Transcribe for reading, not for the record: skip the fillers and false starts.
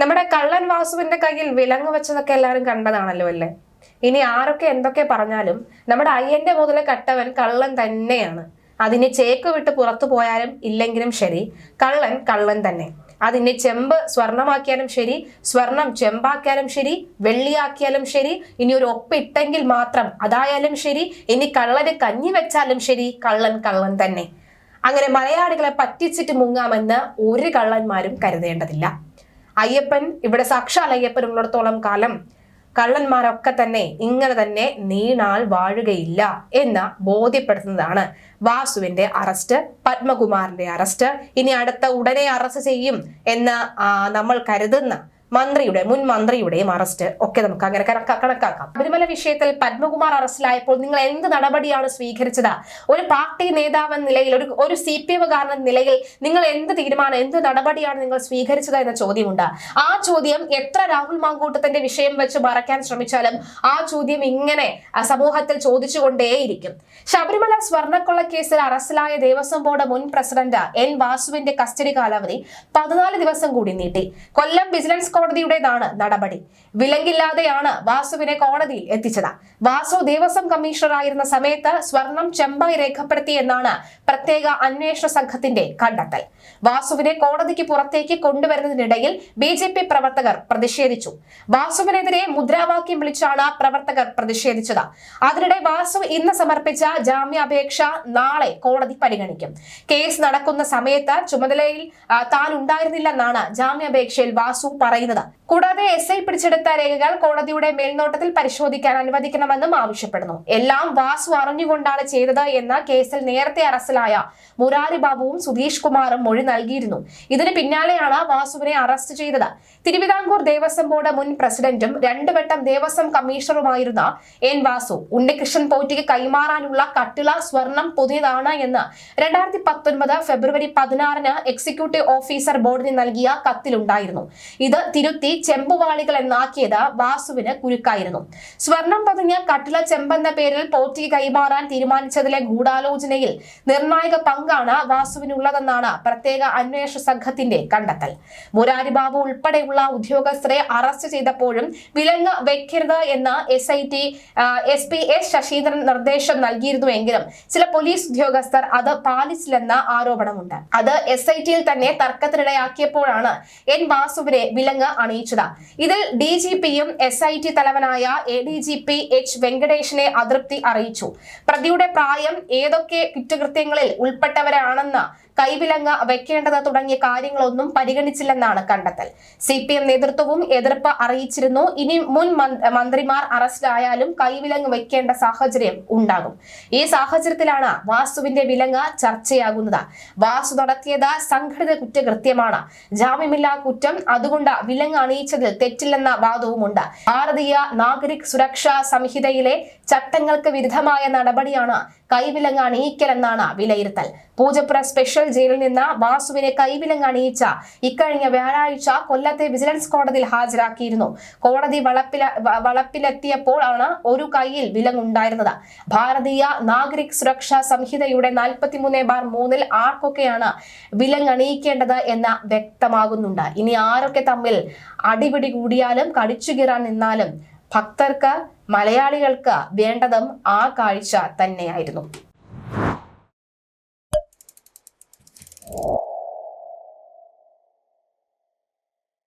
നമ്മുടെ കള്ളൻ വാസുവിന്റെ കയ്യിൽ വിലങ്ങ് വെച്ചതൊക്കെ എല്ലാവരും കണ്ടതാണല്ലോ അല്ലേ. ഇനി ആരൊക്കെ എന്തൊക്കെ പറഞ്ഞാലും നമ്മുടെ അയ്യന്റെ മുതൽ കട്ടവൻ കള്ളൻ തന്നെയാണ്. അതിനെ ചേക്ക് വിട്ട് പുറത്തു പോയാലും ഇല്ലെങ്കിലും ശരി, കള്ളൻ കള്ളൻ തന്നെ. അതിനെ ചെമ്പ് സ്വർണമാക്കിയാലും ശരി, സ്വർണം ചെമ്പാക്കിയാലും ശരി, വെള്ളിയാക്കിയാലും ശരി, ഇനി ഒരു ഒപ്പിട്ടെങ്കിൽ മാത്രം അതായാലും ശരി, ഇനി കള്ളന് കഞ്ഞി വെച്ചാലും ശരി, കള്ളൻ കള്ളൻ തന്നെ. അങ്ങനെ മലയാളികളെ പറ്റിച്ചിട്ട് മുങ്ങാമെന്ന് ഒരു കള്ളന്മാരും കരുതേണ്ടതില്ല. അയ്യപ്പൻ ഇവിടെ സാക്ഷാൽ അയ്യപ്പൻ ഉള്ളിടത്തോളം കാലം കള്ളന്മാരൊക്കെ തന്നെ ഇങ്ങനെ തന്നെ നീണാൾ വാഴുകയില്ല എന്ന് ബോധ്യപ്പെടുത്തുന്നതാണ് വാസുവിന്റെ അറസ്റ്റ്, പത്മകുമാറിന്റെ അറസ്റ്റ്. ഇനി അടുത്ത ഉടനെ അറസ്റ്റ് ചെയ്യും എന്ന് നമ്മൾ കരുതുന്ന മുൻ മന്ത്രിയുടെയും അറസ്റ്റ് ഒക്കെ നമുക്ക് അങ്ങനെ കണക്കാക്കാം. ശബരിമല വിഷയത്തിൽ പത്മകുമാർ അറസ്റ്റിലായപ്പോൾ നിങ്ങൾ എന്ത് നടപടിയാണ് സ്വീകരിച്ചത്? ഒരു പാർട്ടി നേതാവ് എന്ന നിലയിൽ, ഒരു CPM കാരൻ എന്ന നിലയിൽ നിങ്ങൾ എന്ത് തീരുമാനം, എന്ത് നടപടിയാണ് നിങ്ങൾ സ്വീകരിച്ചത് എന്ന ചോദ്യമുണ്ട്. ആ ചോദ്യം എത്ര രാഹുൽ മാങ്കൂട്ടത്തിന്റെ വിഷയം വെച്ച് മറയ്ക്കാൻ ശ്രമിച്ചാലും ആ ചോദ്യം ഇങ്ങനെ സമൂഹത്തിൽ ചോദിച്ചുകൊണ്ടേയിരിക്കും. ശബരിമല സ്വർണ്ണക്കൊള്ള കേസിൽ അറസ്റ്റിലായ ദേവസ്വം ബോർഡ് മുൻ പ്രസിഡന്റ് N വാസുവിന്റെ കസ്റ്റഡി കാലാവധി 14 ദിവസം കൂടി നീട്ടി. കൊല്ലം വിജിലൻസ് കോടതിയുടേതാണ് നടപടി. വിലങ്ങില്ലാതെയാണ് വാസുവിനെ കോടതിയിൽ എത്തിച്ചത്. വാസു ദേവസ്വം കമ്മീഷണറായിരുന്ന സമയത്ത് സ്വർണം ചെമ്പായി രേഖപ്പെടുത്തി എന്നാണ് പ്രത്യേക അന്വേഷണ സംഘത്തിന്റെ കണ്ടെത്തൽ. വാസുവിനെ കോടതിക്ക് പുറത്തേക്ക് കൊണ്ടുവരുന്നതിനിടയിൽ BJP പ്രവർത്തകർ പ്രതിഷേധിച്ചു. വാസുവിനെതിരെ മുദ്രാവാക്യം വിളിച്ചാണ് പ്രവർത്തകർ പ്രതിഷേധിച്ചത്. അതിനിടെ വാസു ഇന്ന് സമർപ്പിച്ച ജാമ്യാപേക്ഷ നാളെ കോടതി പരിഗണിക്കും. കേസ് നടക്കുന്ന സമയത്ത് ചുമതലയിൽ താൻ ഉണ്ടായിരുന്നില്ലെന്നാണ് ജാമ്യാപേക്ഷയിൽ വാസു പറയുന്നത്. കൂടാതെ SI പിടിച്ചെടുത്ത രേഖകൾ കോടതിയുടെ മേൽനോട്ടത്തിൽ പരിശോധിക്കാൻ അനുവദിക്കണമെന്നും ആവശ്യപ്പെടുന്നു. എല്ലാം വാസു അറിഞ്ഞുകൊണ്ടാണ് ചെയ്തത് എന്ന കേസിൽ നേരത്തെ അറസ്റ്റിലായ മുരാരി ബാബുവും സുധീഷ് കുമാറും മൊഴി നൽകിയിരുന്നു. ഇതിന് പിന്നാലെയാണ് വാസുവിനെ അറസ്റ്റ് ചെയ്തത്. തിരുവിതാംകൂർ ദേവസ്വം ബോർഡ് മുൻ പ്രസിഡന്റും 2 വട്ടം ദേവസ്വം കമ്മീഷണറുമായിരുന്ന N വാസു ഉണ്ണികൃഷ്ണൻ പോറ്റിക്ക് കൈമാറാനുള്ള കട്ടിള സ്വർണം പുതിയതാണ് എന്ന് 2019 ഫെബ്രുവരി 16 എക്സിക്യൂട്ടീവ് ഓഫീസർ ബോർഡിന് നൽകിയ കത്തിലുണ്ടായിരുന്നു. ഇത് തിരുത്തി ചെമ്പുവാളികൾ എന്നാക്കിയത് വാസുവിന് കുരുക്കായിരുന്നു. സ്വർണം പതിഞ്ഞ കട്ടിള ചെമ്പെന്ന പേരിൽ പോറ്റിക്ക് കൈമാറാൻ തീരുമാനിച്ചതിലെ ഗൂഢാലോചനയിൽ നിർണായക പങ്കാണ് വാസുവിനുള്ളതെന്നാണ് പ്രത്യേക അന്വേഷണ സംഘത്തിന്റെ കണ്ടെത്തൽ. മുരാരി ബാബു ഉൾപ്പെടെയുള്ള ഉദ്യോഗസ്ഥരെ അറസ്റ്റ് ചെയ്തപ്പോഴും വിലങ്ങ് വെക്കരുത് എന്ന് SP S ശശീന്ദ്രൻ നിർദ്ദേശം നൽകിയിരുന്നുവെങ്കിലും ചില പോലീസ് ഉദ്യോഗസ്ഥർ അത് പാലിച്ചില്ലെന്ന ആരോപണമുണ്ട്. അത് SITയിൽ തന്നെ തർക്കത്തിനിടയാക്കിയപ്പോഴാണ് N വാസുവിനെ വിലങ്ങ് അണിയിച്ചത്. ഇതിൽ DGPയും SIT തലവനായ ADGP H വെങ്കടേഷിനെ അതൃപ്തി അറിയിച്ചു. പ്രതിയുടെ പ്രായം, ഏതൊക്കെ കുറ്റകൃത്യങ്ങളിൽ ഉൾപ്പെട്ടവരാണെന്ന് കൈവിലങ്ങ് വെക്കേണ്ടത് തുടങ്ങിയ കാര്യങ്ങളൊന്നും പരിഗണിച്ചില്ലെന്നാണ് കണ്ടെത്തൽ. CPM നേതൃത്വവും എതിർപ്പ് അറിയിച്ചിരുന്നു. ഇനി മുൻ മന്ത്രിമാർ അറസ്റ്റിലായാലും കൈവിലങ്ങ് വെക്കേണ്ട സാഹചര്യം ഉണ്ടാകും. ഈ സാഹചര്യത്തിലാണ് വാസുവിന്റെ വിലങ്ങ് ചർച്ചയാകുന്നത്. വാസു നടത്തിയത് സംഘടിത കുറ്റകൃത്യമാണ്, ജാമ്യമില്ലാ കുറ്റം. അതുകൊണ്ട് വിലങ്ങ് അണിയിച്ചതിൽ തെറ്റില്ലെന്ന വാദവുമുണ്ട്. ഭാരതീയ നാഗരിക് സുരക്ഷാ സംഹിതയിലെ ചട്ടങ്ങൾക്ക് വിരുദ്ധമായ നടപടിയാണ് കൈവിലങ്ങ് അണിയിക്കലെന്നാണ് വിലയിരുത്തൽ. പൂജപ്പുര സ്പെഷ്യൽ ജയിലിൽ നിന്ന് വാസുവിനെ കൈവിലങ്ങ് അണിയിച്ച ഇക്കഴിഞ്ഞ വ്യാഴാഴ്ച കൊല്ലത്തെ വിജിലൻസ് കോടതിയിൽ ഹാജരാക്കിയിരുന്നു. കോടതി വളപ്പിലെത്തിയപ്പോൾ ആണ് ഒരു കൈയിൽ വിലങ്ങുണ്ടായിരുന്നത്. ഭാരതീയ നാഗരിക് സുരക്ഷാ സംഹിതയുടെ 43/3 ആർക്കൊക്കെയാണ് വിലങ്ങ് അണിയിക്കേണ്ടത് എന്ന് വ്യക്തമാകുന്നുണ്ട്. ഇനി ആരൊക്കെ തമ്മിൽ അടിപിടി കൂടിയാലും കടിച്ചുകീറാൻ നിന്നാലും ഭക്തർക്ക്, മലയാളികൾക്ക് വേണ്ടതും ആ കാഴ്ച തന്നെയായിരുന്നു.